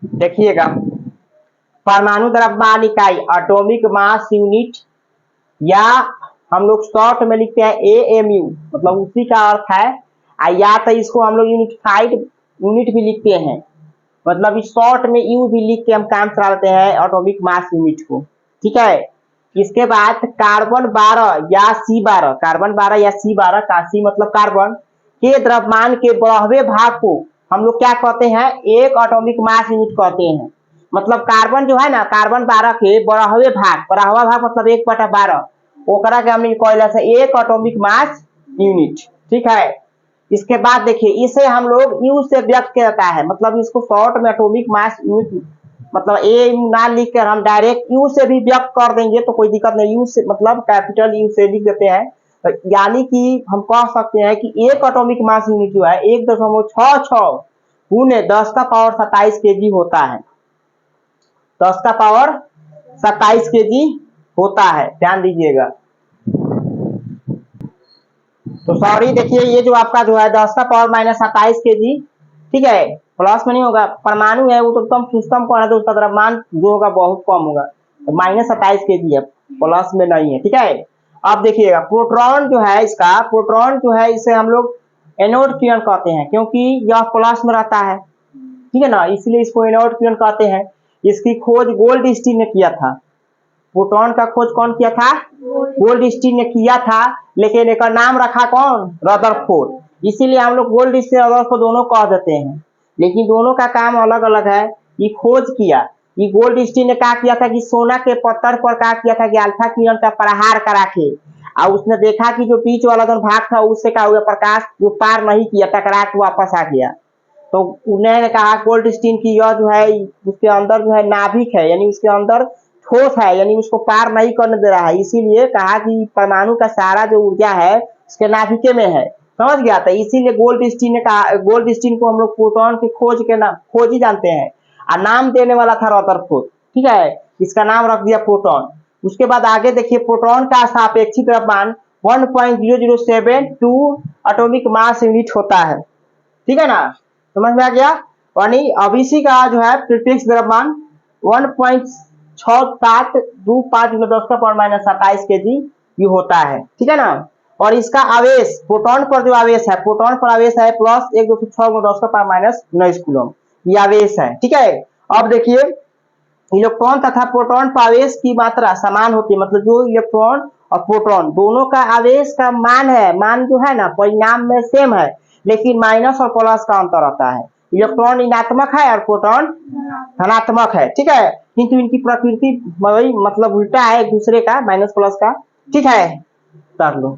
देखिएगा, परमाणु द्रव्यमान इकाई एटॉमिक मास यूनिट, या हम लोग शॉर्ट में लिखते हैं एएमयू, मतलब उसी का अर्थ है। या तो इसको हम लोग यूनिफाइड यूनिट भी लिखते हैं, मतलब इस शॉर्ट में यू भी लिख के हम काम चलाते हैं एटॉमिक मास यूनिट को। ठीक है, इसके बाद कार्बन 12 या C12, कार्बन 12 या C12 का C मतलब कार्बन के द्रव्यमान के 12वें भाग को हम लोग क्या कहते हैं, एक एटॉमिक मास यूनिट कहते हैं। मतलब कार्बन जो है ना, कार्बन 12 के 12वें भाग, 12वां भाग मतलब 1/12, ओकरा के हमने कहला से एक एटॉमिक मास यूनिट। ठीक है, इसके बाद देखिए, इसे हम लोग यू से व्यक्त करता है, मतलब इसको शॉर्ट में एटॉमिक मास यूनिट, मतलब ए ना लिख कर हम डायरेक्ट यू से भी व्यक्त कर देंगे तो कोई दिक्कत नहीं, यू से मतलब कैपिटल यू से लिख देते हैं। तो यानी कि हम कह सकते हैं कि एक एटॉमिक मास यूनिट जो है 1.66 गुने 10⁻27 kg होता है, 10⁻27 kg होता है, ध्यान दीजिएगा। तो सॉरी, देखिए ये जो आपका जो है 10⁻27 kg, ठीक है, प्लस में नहीं होगा, परमाणु है वो तो कम सिस्टम को है, तो उसका द्रव्यमान जो होगा बहुत कम होगा, तो -27 kg है, प्लस में नहीं है। ठीक है, अब देखिएगा प्रोटॉन जो है, इसका प्रोटॉन जो है इसे हम लोग एनोड किरण कहते हैं, क्योंकि यह प्लस में रहता है। ठीक है ना, इसलिए इसको एनोड किरण कहते हैं। इसकी खोज गोल्डस्टीन ने किया था। प्रोटॉन का खोज कौन किया था, गोल्डस्टीन ने किया था, लेकिन एक नाम रखा कौन, रदरफोर्ड। इसीलिए हम लोग गोल्डस्टीन और रदरफोर्ड दोनों कह देते हैं, लेकिन दोनों का काम अलग अलग है। ये खोज किया, ये गोल्डस्टीन ने क्या किया था कि सोना के पत्थर पर क्या किया था कि अल्फा किरण का प्रहार करा के, और उसने देखा कि जो बीच वाला जो भाग था उससे क्या हुआ, प्रकाश जो पार नहीं किया, टकरा के वापस आ गया। तो उन्होंने कहा गोल्डस्टीन की यह जो है उसके अंदर जो है नाभिक है, यानी उसके अंदर ठोस है, यानी उसको पार नहीं करने दे रहा है, इसीलिए कहा कि परमाणु का सारा जो ऊर्जा है उसके नाभिके में है। समझ गया था, इसीलिए गोल्डस्टीन ने कहा, गोल्डस्टीन को हम लोग प्रोटॉन के खोज ही जानते हैं, और नाम देने वाला था रदरफोर्ड। ठीक है, इसका नाम रख दिया प्रोटॉन। उसके बाद आगे देखिए, प्रोटॉन का सापेक्षिक द्रव्यमान 1.0072 एटॉमिक मास यूनिट होता है। ठीक है ना, समझ में आ गया। यानी अब इसी का जो है प्रत्यक्ष द्रव्यमान 1.6725 × 10⁻27 kg ये होता है। ठीक है ना, और इसका आवेश प्रोटॉन पर जो आवेश है, प्रोटॉन पर आवेश है प्लस 1/6 × 10⁻⁹ कूलम, ये आवेश है। ठीक है, अब देखिए इलेक्ट्रॉन तथा प्रोटॉन पर आवेश की मात्रा समान होती है, मतलब जो इलेक्ट्रॉन और प्रोटॉन दोनों का आवेश का मान है, मान जो है ना परिणाम में सेम है, लेकिन माइनस और प्लस का अंतर आता है। इलेक्ट्रॉन ऋणात्मक है और प्रोटॉन धनात्मक है। ठीक है, किंतु इनकी प्रकृति मतलब उल्टा है एक दूसरे का, माइनस प्लस का। ठीक है, कर लो।